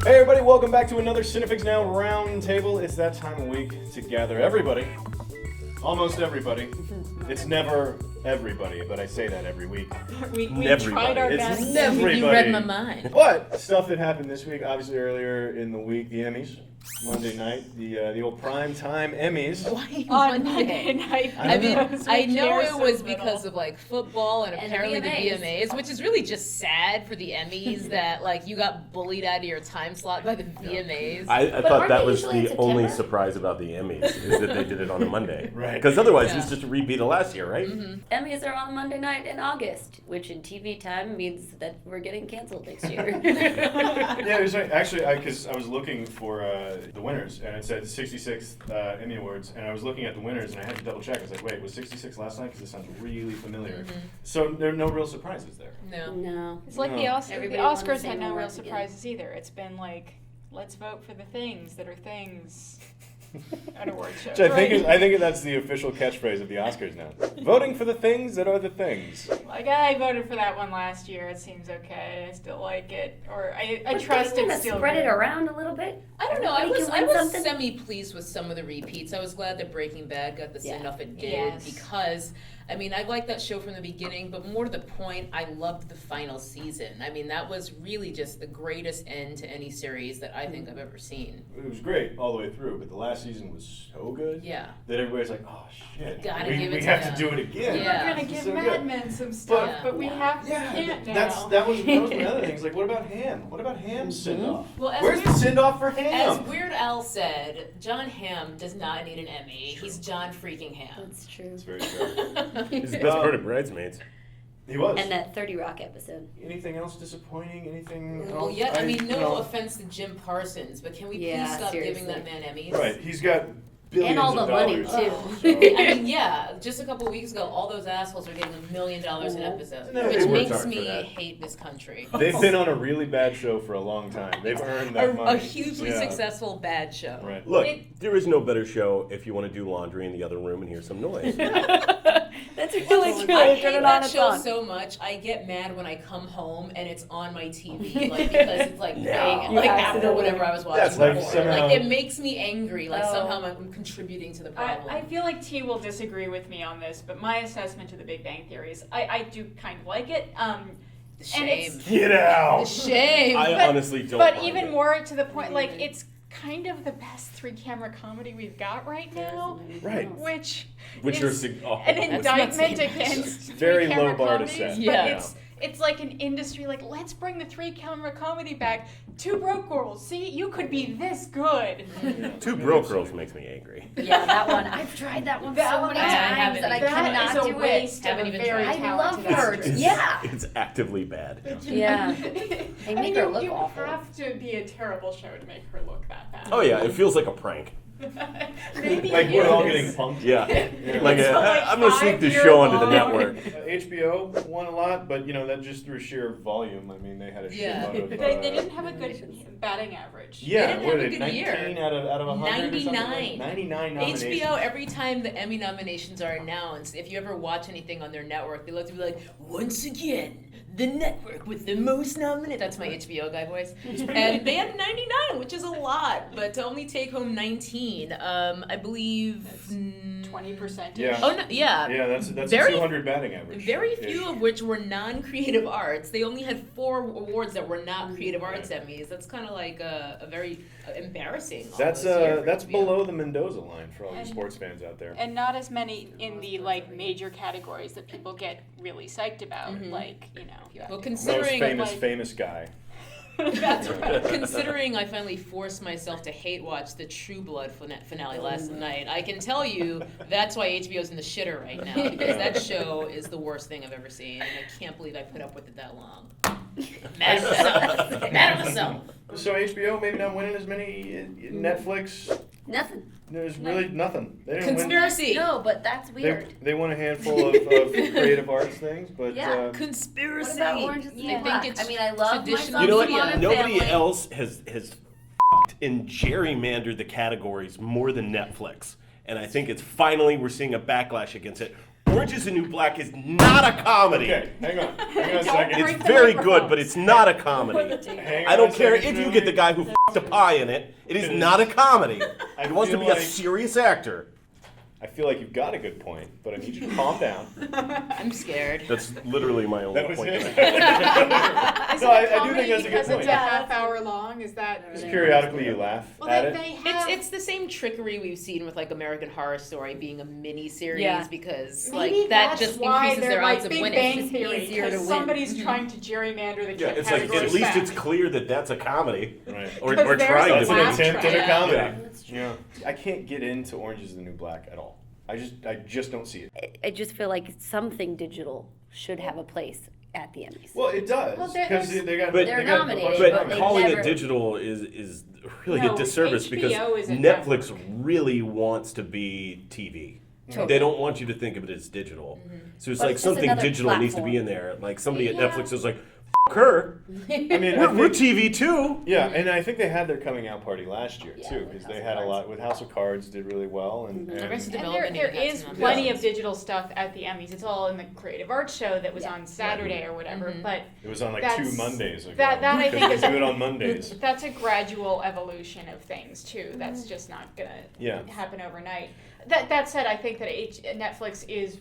Hey everybody, welcome back to another CineFix Now Roundtable. It's that time of week to gather everybody. Almost everybody. It's never everybody, but I say that every week. We tried our best. It's everybody. You read my mind. But stuff that happened this week, obviously earlier in the week, the Emmys. Monday night, the old prime time Emmys. Why On Monday night. I mean, I know it was so because of like football and apparently the VMAs, which is really just sad for the Emmys that like you got bullied out of your time slot by the VMAs. I thought that was the only surprise about the Emmys, is that they did it on a Monday. Right. Because otherwise it's just a repeat of last year, right? Mm-hmm. Emmys are on Monday night in August, which in TV time means that we're getting canceled next year. Yeah, it was actually, because I was looking for the winners, and it said 66 Emmy Awards, and I was looking at the winners, and I had to double check. I was like, wait, was 66 last night? Because it sounds really familiar. Mm-hmm. So there are no real surprises there. No. It's like No. the Everybody won the Oscars same had no real awards again. surprises either. It's been like, let's vote for the things that are things at award shows. Which I think that's the official catchphrase of the Oscars now. Voting for the things that are the things. Like, I voted for that one last year. It seems okay. I still like it. Or I But trust don't you it's still spread it good. around a little bit. I don't know. I Everybody was can win something. semi-pleased with some of the repeats. I was glad that Breaking Bad got the send-off it did Yes. because, I mean, I liked that show from the beginning, but more to the point, I loved the final season. I mean, that was really just the greatest end to any series that I think I've ever seen. It was great all the way through, but the last season was so good Yeah. that everybody's like, oh shit, Gotta we give it we to have them. to do it again. Yeah. We're gonna give So Mad good. Men some stuff, but we can't now. that was one of the other things. Like, what about Ham? What about Ham's send-off? Well, as Where's the send-off for As Ham? Weird Al said, John Hamm does not need an Emmy. He's John freaking Hamm. That's true. It's very true. He's the best part of Bridesmaids. He was. And that 30 Rock episode. Anything else disappointing? Anything Well, else? yeah, I mean, no you know, offense to Jim Parsons, but can we Yeah, please stop giving seriously. that man Emmys? Right, he's got billions And all of the money, dollars. too. So- I mean, yeah, just a couple of weeks ago, all those assholes were getting $1 million an episode, No, which they worked makes hard for me that. hate this country. They've been on a really bad show for a long time. They've earned that A money. hugely Yeah. successful bad show. Right. Look, there is no better show if you want to do laundry in the other room and hear some noise. That's really true. I Turn hate it on, that it's show on. so much. I get mad when I come home and it's on my TV, like because it's like No. playing, You like after accidentally- whatever I was watching That's like before. somehow- Like it makes me angry. Like Oh. somehow I'm contributing to the problem. I feel like T will disagree with me on this, but my assessment of the Big Bang Theory is I do kind of like it. the and shame. it's- Get The out! shame. I honestly don't But mind even it. more to the point, like it's kind of the best 3-camera comedy we've got right now, Right. which Which is are an not indictment saying much. against Very 3-camera low bar to comedies, set. Yeah. But it's like an industry like, let's bring the 3-camera comedy back. Two Broke Girls, see, you could be this good. Two Broke Girls makes me angry. Yeah, that one. I've tried that one That so one many I times haven't that I either. That cannot is a do waste it. of Haven't a even very tried. I love talented her. actress. Yeah. It's actively bad. Yeah. They They make her look you awful. have to be a terrible show to make her look that bad. Oh yeah, it feels like a prank. Maybe Like it we're all is. getting punked. Yeah. Like, It's like I'm gonna sneak this 5-year show onto the long. network. HBO won a lot, but that just through sheer volume. I mean, they had a Yeah. shitload of. They didn't have a good batting average. Yeah, They didn't what have are a they? good year. 19 out of 100 or something? 99. 99 nominations. HBO, every time the Emmy nominations are announced, if you ever watch anything on their network, they love to be like, once again, the network with the most nominated. That's my HBO guy voice. And they had 99, which is a lot, but to only take home 19, I believe. 20%. Yeah. Oh, no, yeah. Yeah, that's Very- a 200 batting average. Very few of which were non-creative arts. They only had 4 awards that were not creative arts Emmys. That's kind of like a very embarrassing. That's almost year for that's HBO. below the Mendoza line for all you And- sports fans out there. And not as many in the like major categories that people get really psyched about, like Well, Most considering famous guy. That's right. Considering I finally forced myself to hate watch the True Blood finale last night, I can tell you that's why HBO's in the shitter right now, because that show is the worst thing I've ever seen, and I can't believe I put up with it that long. Mad at myself. Mad at myself. So HBO maybe not winning as many. Netflix, Nothing. there's really nothing. They didn't win. Conspiracy. No, but that's weird. They won a handful of creative arts things, but Yeah. Conspiracy. What about Orange is the I New think Black? it's I mean, I love my traditional Sons You know of what? Modern Nobody Family. else has f***ed and gerrymandered the categories more than Netflix. And I think it's finally we're seeing a backlash against it. Orange is the New Black is not a comedy. Okay, hang on a Don't second. break It's the very microphone. good, but it's not a comedy. Hang I on don't a care second, if you Julie. get the guy who f***ed a pie in it. It is not a comedy. I He wants to feel be a like- serious actor. I feel like you've got a good point, but I need you to calm down. I'm scared. That's literally my only That was point. it. Is No, it a I do comedy think that's a good because point. it's a half hour long? Is that? Just periodically you laugh Well, at they it. have. It's the same trickery we've seen with like American Horror Story being a mini series Yeah. because Maybe like that that's just why increases they're their like odds of Big winning. Bang It's Theory, easier to because win. somebody's trying to gerrymander the Yeah, it's like categories at least back. it's clear that that's a comedy. Right. Or Because there's trying a That's to an laugh be. attempt at a track. comedy. Yeah. That's true. Yeah. I can't get into Orange is the New Black at all. I just don't see it. I just feel like something digital should have a place at the Emmys. Well, it does Well, because there's- they got But- They're they got a nominated, bunch But of but they calling never- it digital is really No, a disservice because HBO is a Netflix network. really wants to be TV. Totally. They don't want you to think of it as digital. So it's But like it's just something another digital needs to be platform. in there. Like somebody at Yeah. Netflix is like, F her. I mean, We're TV too. yeah, and I think they had their coming out party last year Yeah, too, with because House they of had a Cards. lot with House of Cards did really well, and Arrested And Development there even had is some plenty of nominations. digital stuff at the Emmys. It's all in the creative arts show that was Yeah. on Saturday or whatever. But it was on like That's- 2 Mondays ago. that I think because is they do it on Mondays. that's a gradual evolution of things too. That's just not gonna Yeah. happen overnight. That said, I think that Netflix is.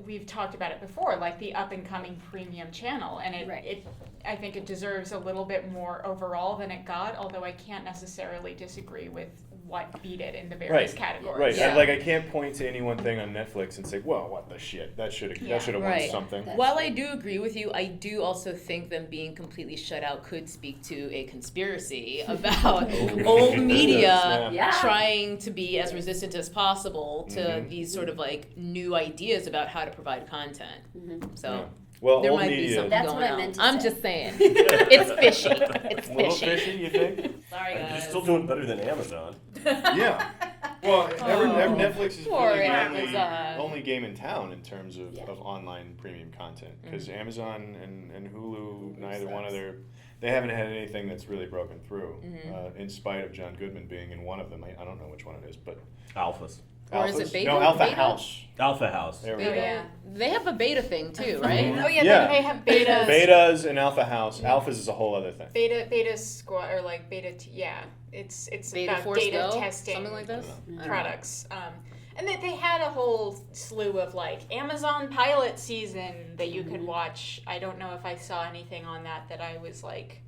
We've talked about it before, like the up and coming premium channel, and Right. I think it deserves a little bit more overall than it got. Although I can't necessarily disagree with what beat it in the various categories. Right. Yeah. I can't point to any one thing on Netflix and say, "Well, what the shit? That should have Yeah. won Right. something." That's While true. I do agree with you, I do also think them being completely shut out could speak to a conspiracy about old media Yeah. trying to be as resistant as possible to Mhm. these sort of like new ideas about how to provide content. So Yeah. Well, there old might be media. something That's going what I on. meant to I'm say. just saying. It's fishy. It's A little fishy. fishy, you think? Sorry You're guys. still doing better than Amazon. Yeah. Well, Netflix is poor really the Amazon. only game in town in terms of, Yeah. of online premium content. Because Mm-hmm. Amazon and Hulu, neither one of they haven't had anything that's really broken through. Mm-hmm. In spite of John Goodman being in one of them. I don't know which one it is, but Alphas. Or is it Alphas? Beta? No, Alpha Beta? House. Alpha House. There we Beta. go. Yeah. They have a beta thing too, right? Oh yeah, Yeah. they have betas. Betas and Alpha House. Alphas is a whole other thing. Beta squad or like yeah, it's Beta about Force data Go? testing Something like this? I don't know. products. And they had a whole slew of like Amazon pilot season that you could watch. I don't know if I saw anything on that I was like,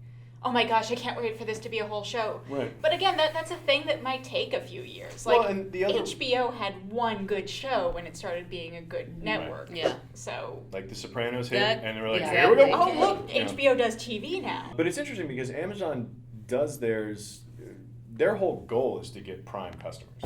oh my gosh, I can't wait for this to be a whole show. Right. But again, that's a thing that might take a few years. Well, Like and the other- HBO had one good show when it started being a good network. Yeah. So Like The Sopranos hit, That- and they were like, yeah. here we go. Exactly. oh look, Yeah. HBO does TV now. But it's interesting because Amazon does theirs. Their whole goal is to get Prime customers.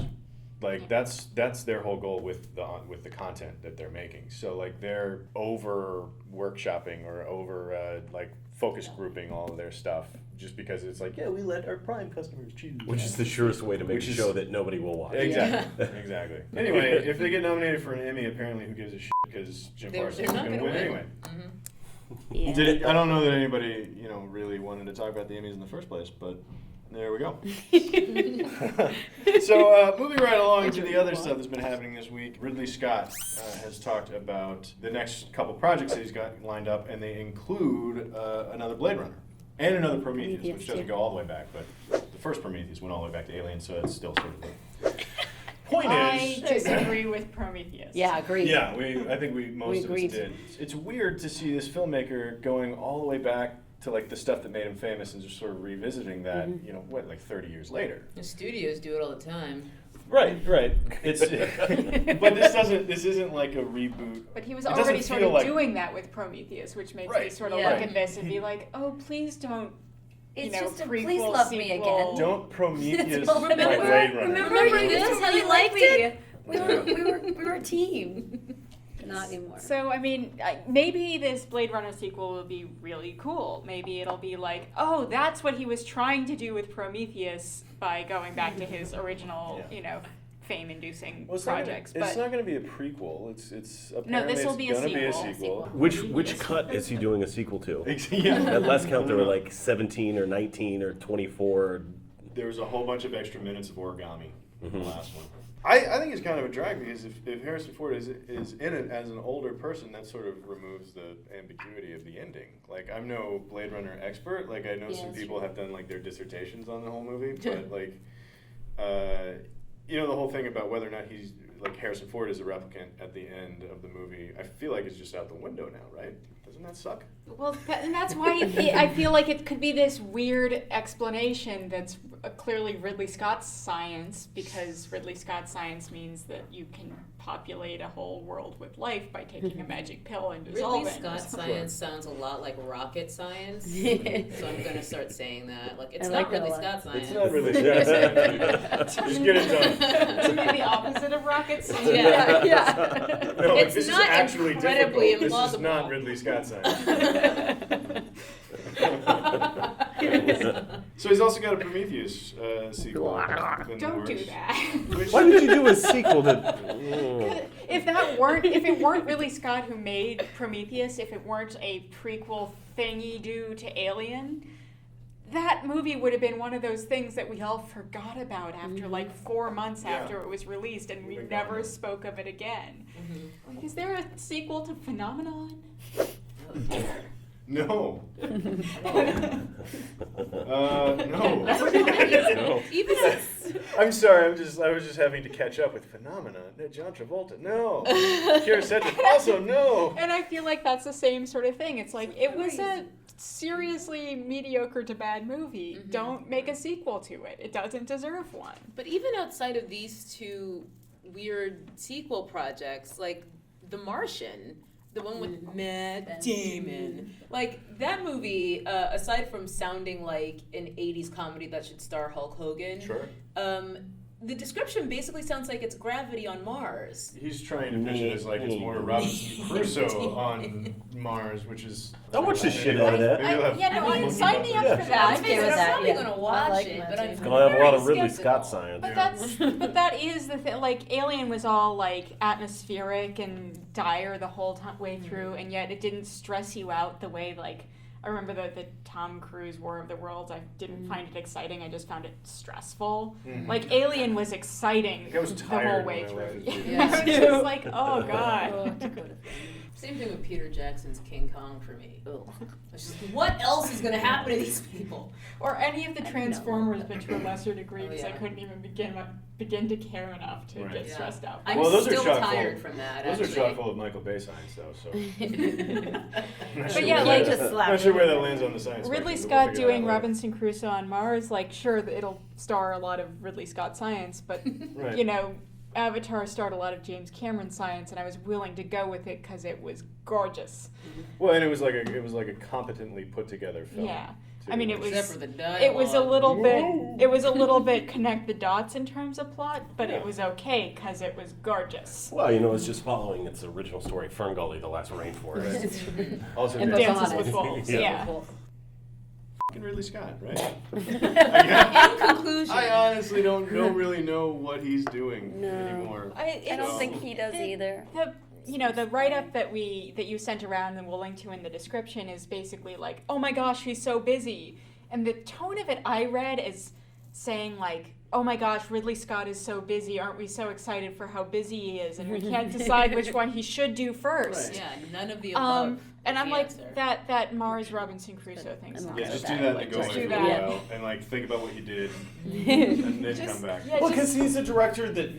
Like that's their whole goal with the content that they're making. So like they're over workshopping or over like focus grouping all of their stuff just because it's like, yeah, we let our Prime customers choose. Which is the surest way to make Which a is- show that nobody will watch. Exactly. Exactly. Anyway, if they get nominated for an Emmy, apparently who gives a shit because Jim They're Parsons is not going to gonna win win. anyway. Yeah. I don't know that anybody, really wanted to talk about the Emmys in the first place, but there we go. So, moving right along to the other stuff that's been happening this week, Ridley Scott has talked about the next couple projects that he's got lined up, and they include another Blade Runner and another Prometheus, Prometheus, which doesn't too. go all the way back, but the first Prometheus went all the way back to Alien, so it's still sort of the point I is. disagree with Prometheus. Yeah, agreed. Yeah, I think most We of us agreed. did. It's weird to see this filmmaker going all the way back to like the stuff that made him famous and just sort of revisiting that, Mm-hmm. like 30 years later. The studios do it all the time. Right. It's but this isn't like a reboot. But he was It doesn't already sort feel of like- doing that with Prometheus, which makes me Right. sort of Yeah. look at this and be like, oh, please don't, It's you know, just a prequel, please love me sequel. again. Don't Prometheus all my it is. Blade Runner. Remember this is how you liked it? We Yeah. were a team. Not anymore. So, I mean, maybe this Blade Runner sequel will be really cool. Maybe it'll be like, oh, that's what he was trying to do with Prometheus by going back to his original, Yeah. fame-inducing Well, it's projects. not gonna be a prequel. It's apparently No, this will be a gonna be a sequel. sequel. Which cut is he doing a sequel to? Yeah. At last count, there were like 17 or 19 or 24. There was a whole bunch of extra minutes of origami in the last one. I think it's kind of a drag because if Harrison Ford is in it as an older person, that sort of removes the ambiguity of the ending. Like, I'm no Blade Runner expert. Like, I know some people have done like their dissertations on the whole movie, but like, you know, the whole thing about whether or not he's like Harrison Ford is a replicant at the end of the movie, I feel like it's just out the window now, right? Doesn't that suck? Well, and that's why I feel like it could be this weird explanation that's clearly Ridley Scott's science, because Ridley Scott's science means that you can populate a whole world with life by taking a magic pill and dissolve Ridley it. Scott science sounds a lot like rocket science, so I'm gonna start saying that. Like, it's not Ridley Scott science. It's not really Just get it done. To be the opposite of rocket science. Yeah. No, It's this not is actually incredibly difficult. This is implausible. not Ridley Scott science. So he's also got a Prometheus sequel. in the Don't do works. that. Which- Why did you do a sequel that? If it weren't Ridley Scott who made Prometheus, if it weren't a prequel thingy due to Alien, that movie would have been one of those things that we all forgot about after like 4 months after it was released, and we never spoke of it again. Like, is there a sequel to Phenomenon? No. No. Even if I'm sorry. I was just having to catch up with Phenomenon. No, John Travolta. No. Kira Sedgwick. Also no. And I feel like that's the same sort of thing. It's like, it was a seriously mediocre to bad movie. Don't make a sequel to it. It doesn't deserve one. But even outside of these two weird sequel projects, like The Martian, the one with Matt Damon, like that movie, aside from sounding like an 80s comedy that should star Hulk Hogan, Sure. The description basically sounds like it's Gravity on Mars. He's trying to pitch it as like it's more Robinson Crusoe on Mars, which is. I'll watch the shit out of that. Maybe they'll have Sign me up Yeah. for that. I'm okay with that. probably Yeah. gonna I watch like it, that but too. I'm It's gonna have a lot of very Ridley Scott skeptical. science. But that is the thing. Like, Alien was all like atmospheric and dire the whole way through, and yet it didn't stress you out the way like I remember the Tom Cruise War of the Worlds. I didn't find it exciting. I just found it stressful. Like, Alien was exciting I was the tired whole when way I through. left it. Yeah. It was just like, oh god. Same thing with Peter Jackson's King Kong for me. It's just, what else is gonna happen to these people? Or any of the Transformers, but to a lesser degree, Oh, because I yeah. couldn't even begin to care enough to Right. get Yeah. stressed out. I'm Well, those are still chock tired full. from that. Those are actually. chock full of Michael Bay science, though. So. But yeah, where like, that- not sure where that lands on the science. Ridley spectrum, but we'll Scott figure it out doing later. Robinson Crusoe on Mars, like, sure, it'll star a lot of Ridley Scott science, but, Right. you know, Avatar starred a lot of James Cameron science, and I was willing to go with it because it was gorgeous. Well, and it was like a competently put together film. Yeah. too. I mean, it Except was for the dialogue. it was a little bit connect the dots in terms of plot, but Yeah. it was okay because it was gorgeous. Well, you know, it's just following its original story, Fern Gully, The Last Rainforest. Also, And Dances Dances with with Wolves, Yeah. yeah. fucking Ridley Scott, right? In conclusion, I honestly don't really know what he's doing No. anymore. I don't So- think he does either. The write-up that you sent around and we'll link to in the description is basically like, oh my gosh, he's so busy. And the tone of it I read is saying like, oh my gosh, Ridley Scott is so busy. Aren't we so excited for how busy he is? And we can't decide which one he should do first. Right. yeah, none of the above. And is I'm the like, answer. that Mars Robinson Crusoe thing I'm sounds okay Yeah, with just that. do that Like, and go just away do for a that. while and like think about what you did and then Just- come back. yeah, Well, just- because he's a director that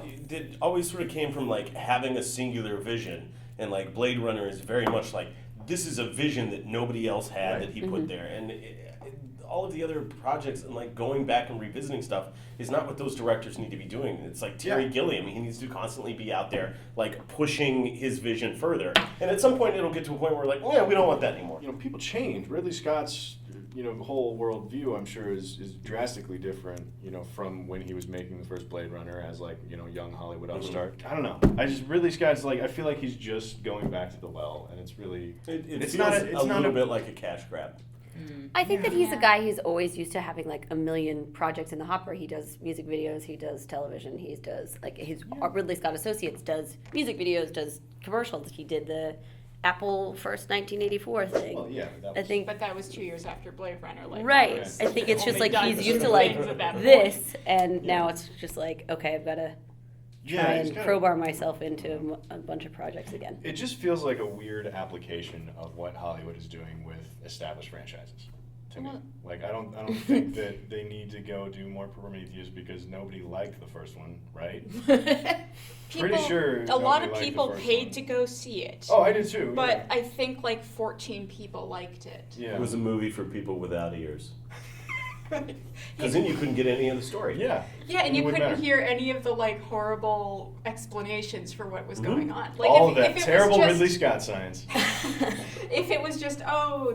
always sort of came from like having a singular vision, and like Blade Runner is very much like this is a vision that nobody else had Right. that he put there, and all of the other projects and like going back and revisiting stuff is not what those directors need to be doing. It's like Terry Yeah. Gilliam; he needs to constantly be out there like pushing his vision further, and at some point it'll get to a point where like, yeah, we don't want that anymore. You know, people change. Ridley Scott's whole worldview, I'm sure, is drastically different, from when he was making the first Blade Runner as like, young Hollywood upstart. I don't know. Ridley Scott's like, I feel like he's just going back to the well, and it's really, It it's feels not a it's not little bit like a cash grab. I think that he's a Yeah. guy who's always used to having like a million projects in the hopper. He does music videos, he does television, he does like his Ridley Scott Associates does music videos, does commercials. He did the Apple first 1984 thing. Well, yeah, that I was, think But that was 2 years after Blade Runner. Like, right. Right. I think it's just Only like done he's for used to certain like things at that point. this, and now it's just like okay, I've got to try it's and kinda- crowbar myself into a bunch of projects again. It just feels like a weird application of what Hollywood is doing with established franchises. To me, Well- like I don't think that they need to go do more Prometheus because nobody liked the first one, right? Pretty sure a lot nobody of liked the people first paid one. to go see it. Oh, I did too. But yeah. I think like 14 people liked it. Yeah. It was a movie for people without ears. Because then you couldn't get any of the story. Yeah. Yeah, and you It wouldn't couldn't matter. hear any of the like horrible explanations for what was Mhm. going on. Like All if, of that if it terrible was Ridley just, Scott science. if it was just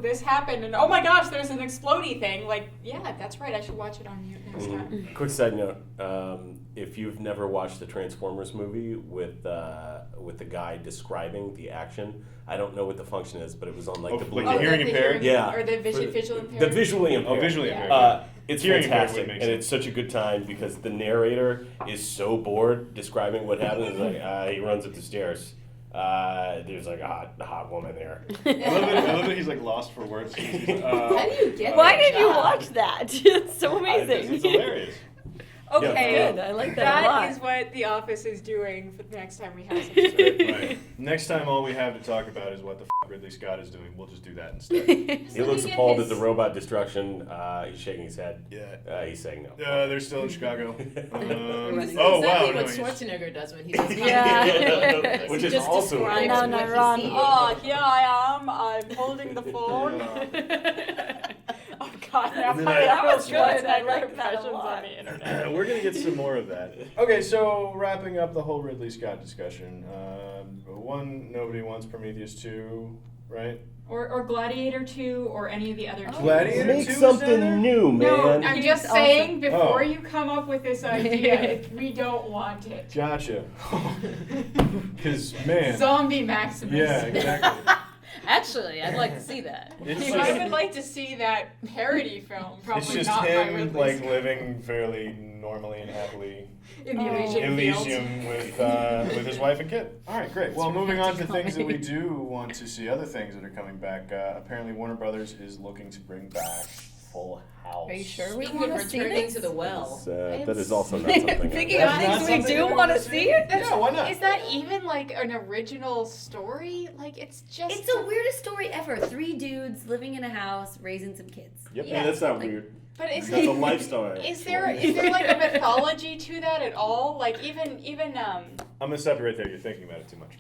this happened and oh my gosh, there's an explodey thing. Like yeah, that's right. I should watch it on mute next time. Quick side note: if you've never watched the Transformers movie with the guy describing the action, I don't know what the function is, but it was on like Oh, the like Blu-ray. the hearing impaired? Yeah. Or the For visual impaired. The visually impaired. Oh, visually Yeah. impaired. It's Hearing impaired fantastic, would make and sense. it's such a good time because the narrator is so bored describing what happened. It's like he runs up the stairs. There's like a hot woman there. I love that he's like lost for words. How do you get Why that did you job? watch that? It's so amazing. It's hilarious. Okay, Yeah, good. I like that a lot. That is what The Office is doing for the next time we have something. Right. Next time, all we have to talk about is what the Ridley Scott is doing. We'll just do that instead. He looks he get appalled his- at the robot destruction. He's shaking his head. Yeah. He's saying no. They're still in Chicago. This is oh exactly wow! what No, he's- Schwarzenegger does when he does comedy. Yeah. Which He is just also describes Run, what run, he sees. Oh, here I am. I'm holding the phone. Oh God, now And then that I- was good. I Schwarzenegger like that a impressions lot. on the internet. We're gonna get some more of that. Okay, so wrapping up the whole Ridley Scott discussion. One, nobody wants Prometheus 2, right? Or Gladiator 2, or any of the other two. Gladiator Make 2 is down there? something new, No, man. I'm He's just awesome. saying before Oh. you come up with this idea, we don't want it. Gotcha. Because man, Zombie Maximus. yeah, exactly. Actually, I'd like to see that. It's I just, would like to see that parody film. Probably it's just not by him Ridley like Scott. living fairly normally and happily in the Elysian fields. Elysium with his wife and kid. All right, great. Well, moving on to things that we do want to see, other things that are coming back. Apparently, Warner Brothers is looking to bring back Full House. Are you sure we Speaking of want to see returning this? to the well, That is also not something. Thinking That's of not things we something do you want wanna to see it? Yeah, why not? Is that even like an original story? Like it's just. It's the weirdest story ever. 3 dudes living in a house, raising some kids. Yep. Yeah, that's not like- weird. But is That's a lifestyle. Is there like a mythology to that at all? Like even I'm gonna stop you right there. You're thinking about it too much.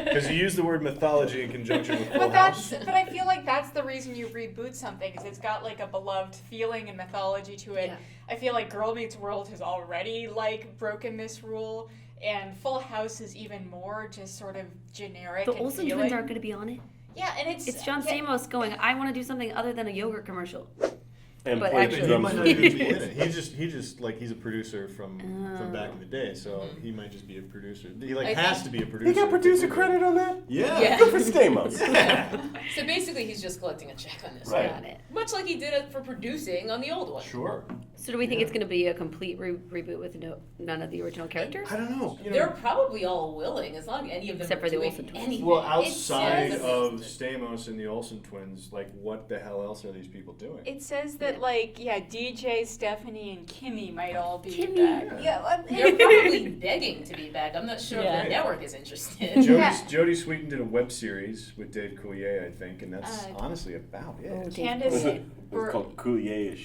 Because you use the word mythology in conjunction with Full But House. I feel like that's the reason you reboot something, is it's got like a beloved feeling and mythology to it. Yeah. I feel like Girl Meets World has already like broken this rule, and Full House is even more just sort of generic. The and Olsen feeling. twins aren't going to be on it. Yeah, and it's It's John Stamos going, I want to do something other than a yogurt commercial. And But play actually- He drums might not with even be in the it. He just like he's a producer from back in the day, so he might just be a producer. He like has to be a producer. He got producer credit on that? Yeah. Yeah. Good for Stamos. so basically he's just collecting a check on this. Right. Got it. Much like he did it for producing on the old one. Sure. So do we think it's going to be a complete reboot with none of the original characters? I don't know. They're probably all willing, as long as any of them Except are for the doing Olsen twins. anything. Well, outside says- of Stamos and the Olsen twins, like what the hell else are these people doing? It says that like DJ, Stephanie, and Kimmy might all be Kimmy. back. Yeah, They're probably begging to be back. I'm not sure Yeah. if the network is interested. Jodie Sweetin did a web series with Dave Coulier, I think, and that's honestly about it. Oh, Candace, It's called Coulier.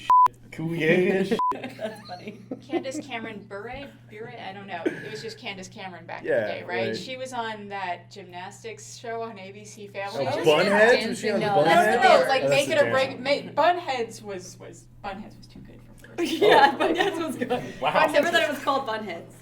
Coulier-ish. That's funny. Candace Cameron Bure, I don't know. It was just Candace Cameron back in Yeah, the day, right? right. She was on that gymnastics show on ABC Oh, Family. Oh, Bunheads? Was she on No, Bunheads? that's No, the like Oh, Make that's It the or Break. dance Bunheads was too good for first. Yeah, Bunheads was good. Wow. I never thought it was called Bunheads.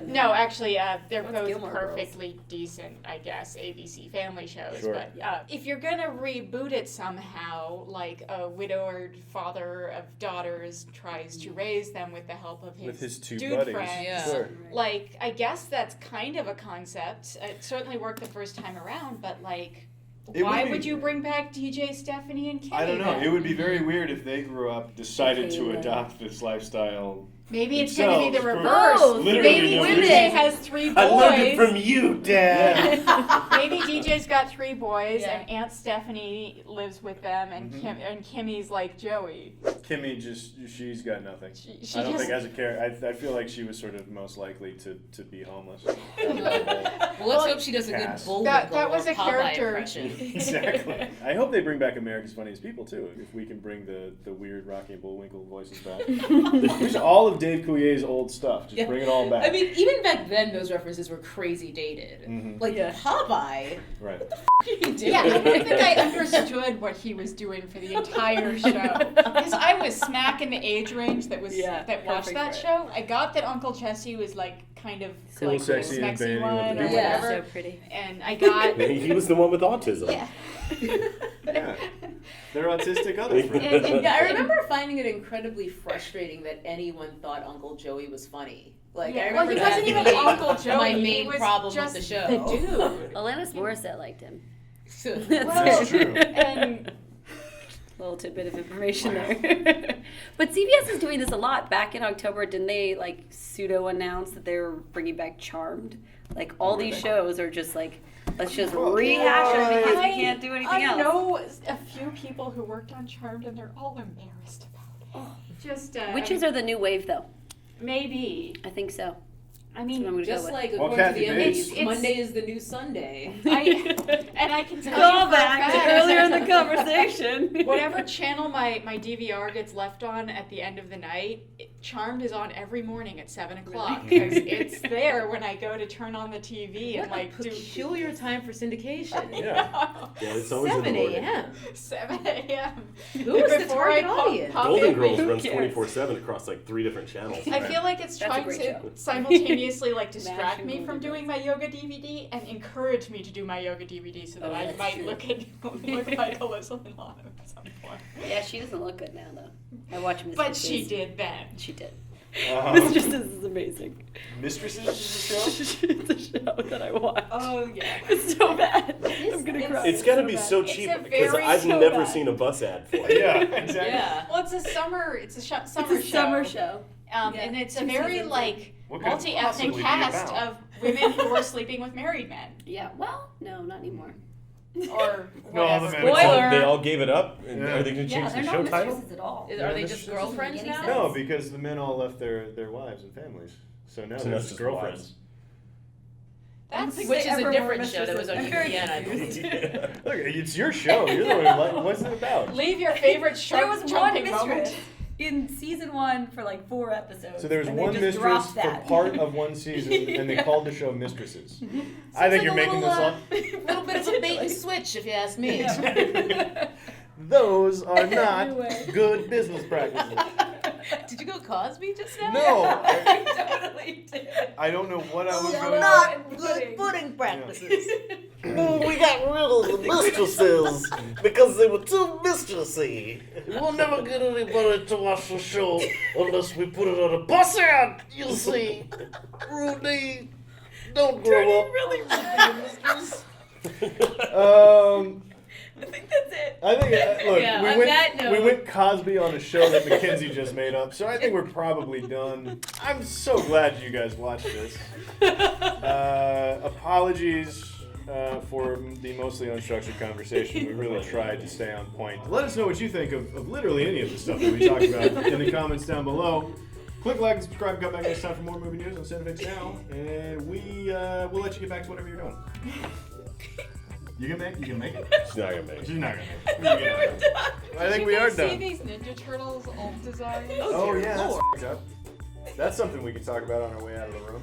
No, actually, they're That's both Gilmore Girls. perfectly decent, I guess, ABC Family shows. Sure. But if you're gonna reboot it somehow, like a widowed father of daughters tries to raise them with the help of With his two dude buddies. friends, Yeah. Sure. like I guess that's kind of a concept. It certainly worked the first time around, but like. It Why would be- would you bring back DJ, Stephanie, and Kimmy? I don't know. then? It would be very weird if they grew up, decided to Okay, adopt this lifestyle. Maybe it's going to be the themselves. reverse. Oh, Literally Maybe no DJ reason. has 3 boys. I learned it from you, Dad. Maybe DJ's got 3 boys, Yeah. and Aunt Stephanie lives with them, and Mm-hmm. Kimmy's like Joey. Kimmy she's got nothing. She I don't just- think as a character. I feel like she was sort of most likely to be homeless. Well, let's hope she does a good Cast. Bullwinkle That was or a Popeye character. impression. Exactly. I hope they bring back America's Funniest People too. If we can bring the weird Rocky and Bullwinkle voices back. Use all of Dave Coulier's old stuff. Just bring it all back. I mean, even back then, those references were crazy dated. Mhm. Like Popeye. Right. What are you doing? Yeah, I don't think I understood what he was doing for the entire show. Because I was smack in the age range that watched perfect that for it. show. I got that Uncle Jesse was like kind of So like sexy the and smexy bathing with one the or people. Yeah. whatever. So pretty. And I got He was the one with autism. yeah. Yeah. They're autistic other friends. Yeah, I remember finding it incredibly frustrating that anyone thought Uncle Joey was funny. Like, I Well, remember he that wasn't even being Uncle Joey. my He main was problem with just the show. the dude. Alanis Morissette liked him. That's true. And Little tidbit of information there. But CBS is doing this a lot. Back in October, didn't they like pseudo announce that they were bringing back Charmed? Like all these shows are just like, let's just rehash it because we can't do anything else. I know a few people who worked on Charmed, and they're all embarrassed about it. Just Witches are the new wave, though. maybe. I think so. I That's what I'm mean, gonna go Just with. like Well, according to the Kathy Emmys, Bates- Monday is the new Sunday. I can tell Call you for a back to fact, earlier in the conversation. whatever channel my DVR gets left on at the end of the night, Charmed is on every morning at 7 o'clock because it's there when I go to turn on the TV and What a like do peculiar time for syndication. Yeah. Yeah, it's always in the 7 morning. a.m. 7 a.m. Who is the Before I target pop- audience? pop Golden in, Girls Who runs cares? 24/7 across like 3 different channels. I feel like it's That's a trying great to show. simultaneously like distract Imagine me from Golden doing my yoga DVD and encourage me to do my yoga DVD so that Oh, I that's might true. look like Alyssa Milano at some point. Yeah, she doesn't look good now, though. I watch Mistresses. But she did then. She did. Uh-huh. Mistresses is amazing. Mistresses is a show? It's a show that I watch. Oh yeah. It's so bad. I'm gonna it's- cry. It's got to be bad. so It's cheap a because very I've so never bad. seen a bus ad for it. Yeah, exactly. Yeah. Well, it's a summer It's summer a summer show. show. Yeah. And it's a 2 very seasons. like What could it multi-ethnic possibly be cast about? of women who are sleeping with married men Yeah. Well, no, not anymore. or No, all the whatever. men- Spoiler. They all gave it up. And Yeah. Are they going to Yeah, change they're the not show title? mistresses at all. Are Yeah, they this just is- girlfriends any now? sense. No, because the men all left their wives and families. So now So they're now just it's just girlfriends. wives. That's Which is a different show that was on UPN, I believe. Look, it's your show. You're the one who like. What's it about? leave your favorite There shark was one jumping moment. mistress in season 1 for like 4 episodes. So there was and they one just mistress dropped for that. part of one season, and they Yeah. called the show Mistresses. I Seems think like you're a making this little, up. little bit of a bait and switch, if you ask me. Those are not Anyway. good business practices. Did you go Cosby just now? No, Totally did. I don't know what I was Those are going. not good pudding practices. We got rid of the mistresses because they were too mistressy. We'll never get anybody to watch the show unless we put it on a bus ad, you see. Rudy, don't grow up. Really I I think that's it. think look, Yeah, we on went that note- we went Cosby on a show that Mackenzie just made up, so I think we're probably done. I'm so glad you guys watched this. Apologies for the mostly unstructured conversation. We really tried to stay on point. Let us know what you think of literally any of the stuff that we talked about in the comments down below. Click like and subscribe. Come back next time for more movie news on CineFix Now, and we'll let you get back to whatever you're doing. You can make it. She's not going to make She's it. not gonna make it. I think we are See done. these Ninja Turtles alt designs? Oh dear yeah, Lord. that's something we can talk about on our way out of the room.